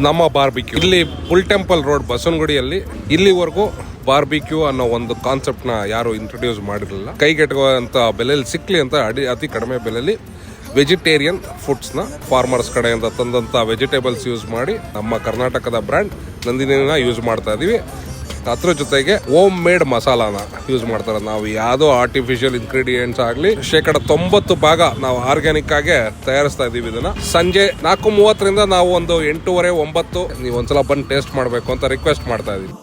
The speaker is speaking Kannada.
ನಮ್ಮ ಬಾರ್ಬಿಕ್ಯೂ ಇಲ್ಲಿ ಬುಲ್ ಟೆಂಪಲ್ ರೋಡ್ ಬಸವನಗುಡಿಯಲ್ಲಿ ಇಲ್ಲಿವರೆಗೂ ಬಾರ್ಬಿಕ್ಯೂ ಅನ್ನೋ ಒಂದು ಕಾನ್ಸೆಪ್ಟ್ ನ ಯಾರು ಇಂಟ್ರೊಡ್ಯೂಸ್ ಮಾಡಿರಲಿಲ್ಲ. ಕೈಗೆಟುಕುವಂತ ಬೆಲೆಯಲ್ಲಿ ಸಿಕ್ಲಿ ಅಂತ ಅತಿ ಕಡಿಮೆ ಬೆಲೆಯಲ್ಲಿ ವೆಜಿಟೇರಿಯನ್ ಫುಡ್ಸ್ನ ಫಾರ್ಮರ್ಸ್ ಕಡೆಯಿಂದ ತಂದಂಥ ವೆಜಿಟೇಬಲ್ಸ್ ಯೂಸ್ ಮಾಡಿ ನಮ್ಮ ಕರ್ನಾಟಕದ ಬ್ರ್ಯಾಂಡ್ ನಂದಿನಿನ ಯೂಸ್ ಮಾಡ್ತಾ ಇದೀವಿ. ಅದ್ರ ಜೊತೆಗೆ ಹೋಮ್ ಮೇಡ್ ಮಸಾಲಾನ ಯೂಸ್ ಮಾಡ್ತಾರೆ. ನಾವು ಯಾವುದೋ ಆರ್ಟಿಫಿಷಿಯಲ್ ಇಂಗ್ರೀಡಿಯೆಂಟ್ಸ್ ಆಗಲಿ 90% ನಾವು ಆರ್ಗ್ಯಾನಿಕ್ ಆಗಿ ತಯಾರಿಸ್ತಾ ಇದೀವಿ. ಇದನ್ನ ಸಂಜೆ 4:30 ನಾವು ಒಂದು 8:30 9 ನೀವು ಒಂದ್ಸಲ ಬಂದು ಟೇಸ್ಟ್ ಮಾಡಬೇಕು ಅಂತ ರಿಕ್ವೆಸ್ಟ್ ಮಾಡ್ತಾ ಇದೀವಿ.